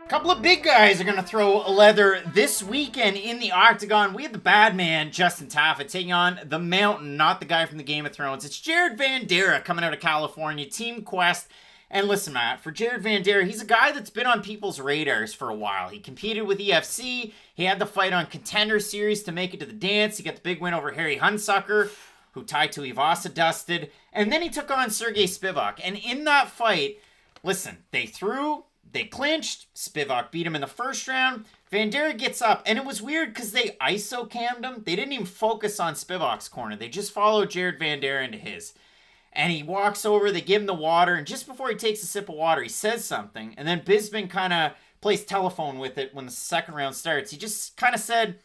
Couple of big guys are going to throw leather this weekend in the Octagon. We have the bad man, Justin Tafa, taking on the Mountain, not the guy from the Game of Thrones. It's Jared Vanderaa coming out of California, Team Quest. And listen, Matt, for Jared Vanderaa, he's a guy that's been on people's radars for a while. He competed with EFC. He had the fight on Contender Series to make it to the dance. He got the big win over Harry Hunsucker, who Tai Tuivasa dusted. And then he took on Sergey Spivak. And in that fight, listen, they clinched. Spivak beat him in the first round. Vanderaa gets up, and it was weird because they ISO-cammed him. They didn't even focus on Spivak's corner. They just followed Jared Vanderaa into his. And he walks over, they give him the water, and just before he takes a sip of water, he says something. And then Bisping kind of plays telephone with it when the second round starts. He just kind of said,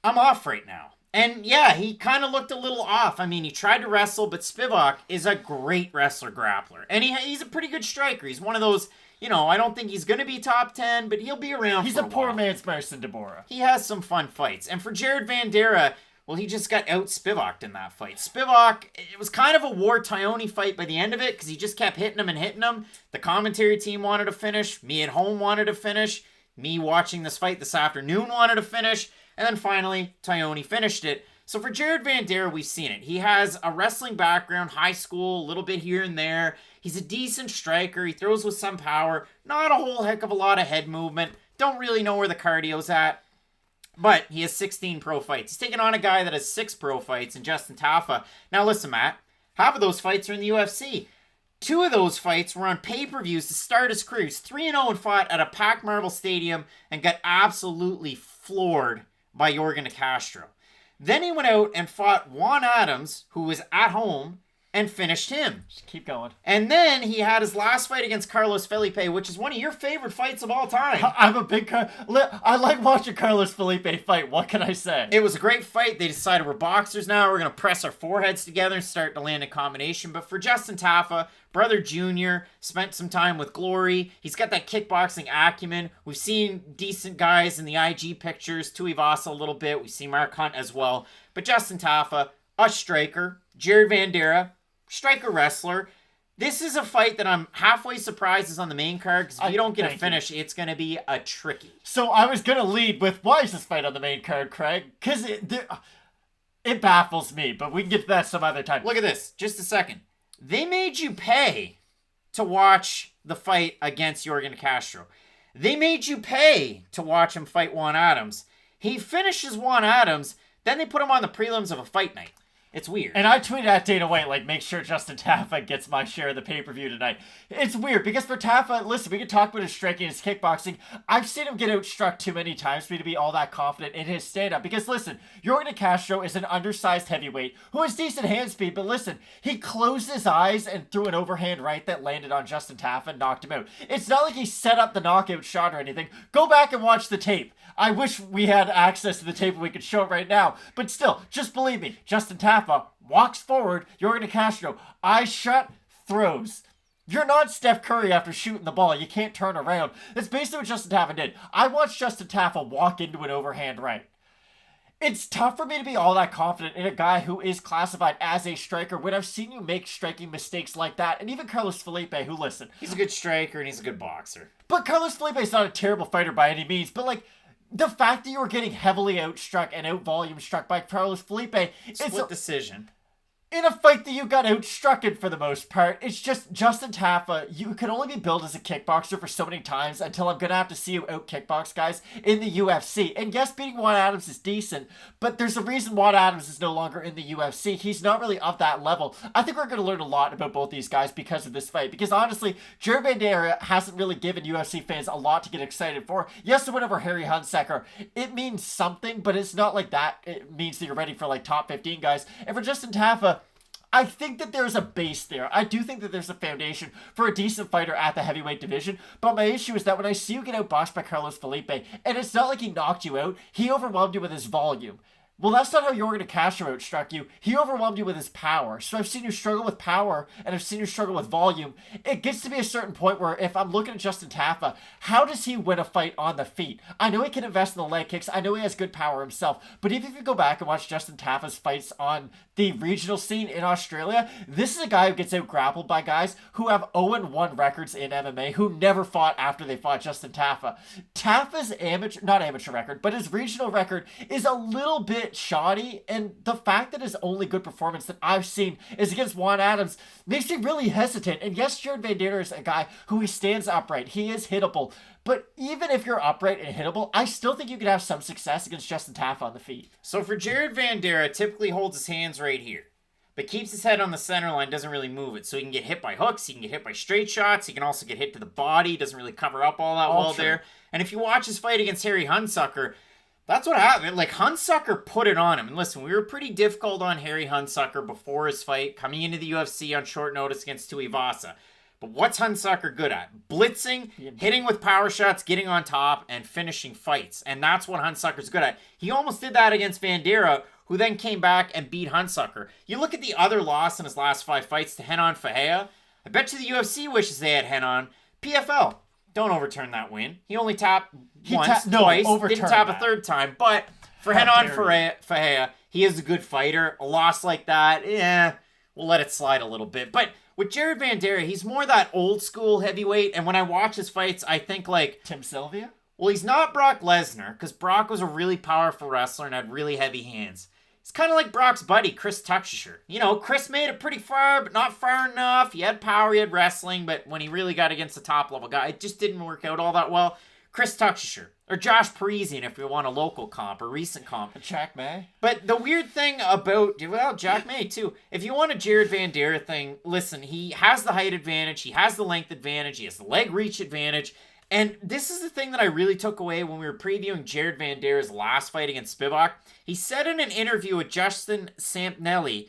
"I'm off right now." And yeah, he kind of looked a little off. I mean, he tried to wrestle, but Spivak is a great wrestler-grappler. And he's a pretty good striker. He's one of those... I don't think he's going to be top 10, but he'll be around He's for a poor while. man's Marcin Tybura. He has some fun fights. And for Jared Vanderaa, well, he just got out-Spivak'd in that fight. Spivak, it was kind of a War-Tyone fight by the end of it, because he just kept hitting him. The commentary team wanted to finish. Me at home wanted to finish. Me watching this fight this afternoon wanted to finish. And then finally, Tyone finished it. So for Jared Vanderaa, we've seen it. He has a wrestling background, high school, a little bit here and there. He's a decent striker. He throws with some power. Not a whole heck of a lot of head movement. Don't really know where the cardio's at. But he has 16 pro fights. He's taking on a guy that has 6 pro fights in Justin Tafa. Now listen, Matt. Half of those fights are in the UFC. 2 of those fights were on pay-per-views to start his career. He's 3-0 and fought at a packed Marvel Stadium and got absolutely floored by Yorgan De Castro. Then he went out and fought Juan Adams, who was at home, and finished him. Just keep going. And then he had his last fight against Carlos Felipe, which is one of your favorite fights of all time. I'm a big... I like watching Carlos Felipe fight. What can I say? It was a great fight. They decided we're boxers now. We're going to press our foreheads together and start to land a combination. But for Justin Tafa, brother Junior, spent some time with Glory. He's got that kickboxing acumen. We've seen decent guys in the IG pictures. Tuivasa a little bit. We've seen Mark Hunt as well. But Justin Tafa, a striker. Jared Vanderaa, striker wrestler. This is a fight that I'm halfway surprised is on the main card, because if you don't get a finish, it's going to be a tricky. So I was going to lead with, why is this fight on the main card, Craig? Because it baffles me, but we can get to that some other time. Look at this. Just a second. They made you pay to watch the fight against Yorgan De Castro. They made you pay to watch him fight Juan Adams. He finishes Juan Adams, then they put him on the prelims of a fight night. It's weird. And I tweeted at Dana White, make sure Justin Tafa gets my share of the pay-per-view tonight. It's weird, because for Tafa, listen, we can talk about his striking and his kickboxing. I've seen him get outstruck too many times for me to be all that confident in his stand-up. Because listen, Yorgan De Castro is an undersized heavyweight who has decent hand speed, but listen, he closed his eyes and threw an overhand right that landed on Justin Tafa and knocked him out. It's not like he set up the knockout shot or anything. Go back and watch the tape. I wish we had access to the tape and we could show it right now. But still, just believe me, Justin Tafa walks forward, Yorgan De Castro, eyes shut, throws. You're not Steph Curry after shooting the ball. You can't turn around. That's basically what Justin Tafa did. I watched Justin Tafa walk into an overhand right. It's tough for me to be all that confident in a guy who is classified as a striker when I've seen you make striking mistakes like that. And even Carlos Felipe, who, listen, he's a good striker and he's a good boxer. But Carlos Felipe is not a terrible fighter by any means. But, the fact that you were getting heavily outstruck and out-volume struck by Carlos Felipe... Split decision. In a fight that you got outstruck for the most part, it's just Justin Tafa, you can only be billed as a kickboxer for so many times until I'm going to have to see you out-kickbox guys in the UFC. And yes, beating Juan Adams is decent, but there's a reason Juan Adams is no longer in the UFC. He's not really of that level. I think we're going to learn a lot about both these guys because of this fight. Because honestly, Jared Vanderaa hasn't really given UFC fans a lot to get excited for. Yes, the win over Harry Hunsucker, it means something, but it's not like that. It means that you're ready for top 15 guys. And for Justin Tafa, I think that there's a base there. I do think that there's a foundation for a decent fighter at the heavyweight division. But my issue is that when I see you get outboxed by Carlos Felipe, and it's not like he knocked you out, he overwhelmed you with his volume. Well, that's not how Yorgan Castro outstruck you. He overwhelmed you with his power. So I've seen you struggle with power, and I've seen you struggle with volume. It gets to be a certain point where if I'm looking at Justin Tafa, how does he win a fight on the feet? I know he can invest in the leg kicks. I know he has good power himself. But even if you go back and watch Justin Tafa's fights on the regional scene in Australia, this is a guy who gets out grappled by guys who have 0-1 records in MMA, who never fought after they fought Justin Tafa. Tafa's not amateur record, but his regional record is a little bit shoddy, and the fact that his only good performance that I've seen is against Juan Adams makes me really hesitant. And yes, Jared Vanderaa is a guy who he stands upright. He is hittable. But even if you're upright and hittable, I still think you could have some success against Justin Tafa on the feet. So for Jared Vanderaa, typically holds his hands right here, but keeps his head on the center line, doesn't really move it. So he can get hit by hooks, he can get hit by straight shots, he can also get hit to the body, doesn't really cover up all that well there. And if you watch his fight against Harry Hunsucker, that's what happened. Like, Hunsucker put it on him. And listen, we were pretty difficult on Harry Hunsucker before his fight, coming into the UFC on short notice against Tuivasa. But what's Hunsucker good at? Blitzing, hitting with power shots, getting on top, and finishing fights. And that's what Hunsucker's good at. He almost did that against Vanderaa, who then came back and beat Hunsucker. You look at the other loss in his last 5 fights to Renan Ferreira. I bet you the UFC wishes they had Renan. PFL. Don't overturn that win. He only tapped twice, didn't tap a third time. But for Renan Ferreira, he is a good fighter. A loss like that, we'll let it slide a little bit. But with Jared Vanderaa, he's more that old school heavyweight. And when I watch his fights, I think like Tim Sylvia? Well, he's not Brock Lesnar, because Brock was a really powerful wrestler and had really heavy hands. It's kind of like Brock's buddy, Chris Tuchscherer. You know, Chris made it pretty far, but not far enough. He had power, he had wrestling, but when he really got against the top-level guy, it just didn't work out all that well. Chris Tuchscherer. Or Josh Parisian, if you want a local comp, or recent comp. Jack May. But the weird thing about, well, Jack May, too. If you want a Jared Vanderaa thing, listen, he has the height advantage, he has the length advantage, he has the leg reach advantage. And this is the thing that I really took away when we were previewing Jared Vandeera's last fight against Spivak. He said in an interview with Justin Sampnetti,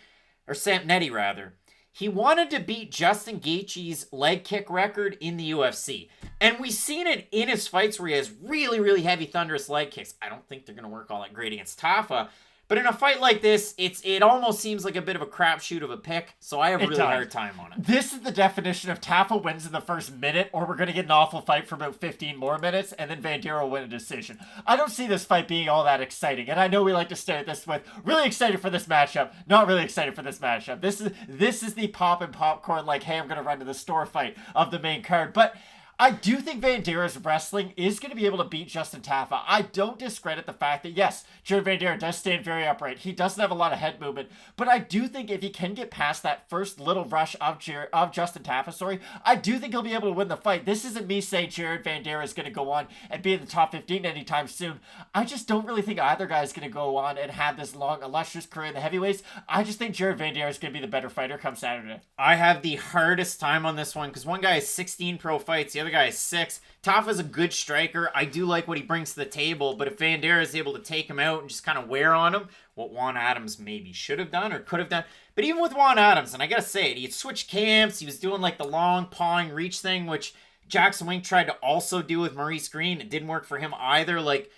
he wanted to beat Justin Gaethje's leg kick record in the UFC. And we've seen it in his fights where he has really, really heavy, thunderous leg kicks. I don't think they're going to work all that great against Tafa. But in a fight like this, it almost seems like a bit of a crapshoot of a pick, so I have a really hard time on it. This is the definition of Tafa wins in the first minute, or we're going to get an awful fight for about 15 more minutes, and then Vanderaa will win a decision. I don't see this fight being all that exciting, and I know we like to start this with really excited for this matchup, not really excited for this matchup. This is the pop and popcorn, like, hey, I'm going to run to the store fight of the main card, but I do think Vandeera's wrestling is going to be able to beat Justin Tafa. I don't discredit the fact that, yes, Jared Vanderaa does stand very upright. He doesn't have a lot of head movement. But I do think if he can get past that first little rush of Justin Tafa, I do think he'll be able to win the fight. This isn't me saying Jared Vanderaa is going to go on and be in the top 15 anytime soon. I just don't really think either guy is going to go on and have this long, illustrious career in the heavyweights. I just think Jared Vanderaa is going to be the better fighter come Saturday. I have the hardest time on this one because one guy has 16 pro fights, the other guy is 6. Tafa's a good striker. I do like what he brings to the table, but if Vanderaa is able to take him out and just kind of wear on him, what Juan Adams maybe should have done or could have done. But even with Juan Adams, and I gotta say it, he had switched camps, he was doing like the long pawing reach thing, which Jackson Wink tried to also do with Maurice Green. It didn't work for him either. Like,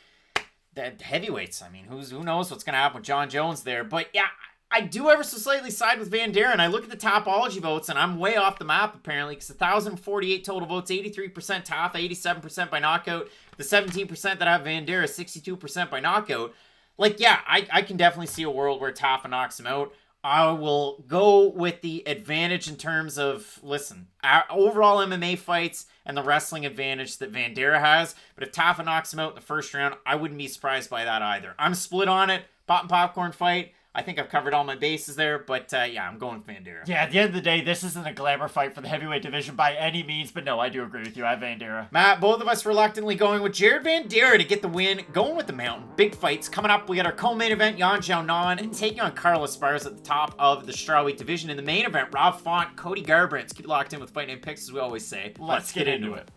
the heavyweights, I mean, who knows what's gonna happen with John Jones there. But yeah, I do ever so slightly side with Vanderaa, and I look at the Tapology votes, and I'm way off the map, apparently, because 1,048 total votes, 83% Tafa, 87% by knockout. The 17% that have Vanderaa, 62% by knockout. Like, yeah, I can definitely see a world where Tafa knocks him out. I will go with the advantage in terms of, listen, our overall MMA fights and the wrestling advantage that Vanderaa has. But if Tafa knocks him out in the first round, I wouldn't be surprised by that either. I'm split on it. Pop and popcorn fight. I think I've covered all my bases there, but yeah, I'm going with Vanderaa. Yeah, at the end of the day, this isn't a glamour fight for the heavyweight division by any means, but no, I do agree with you. I have Vanderaa. Matt, both of us reluctantly going with Jared Vanderaa to get the win, going with the mountain. Big fights coming up. We got our co-main event, Xiaonan taking on Carla Esparza at the top of the strawweight division. In the main event, Rob Font, Cody Garbrandt. Keep locked in with Fight Night Picks, as we always say. Let's get into it.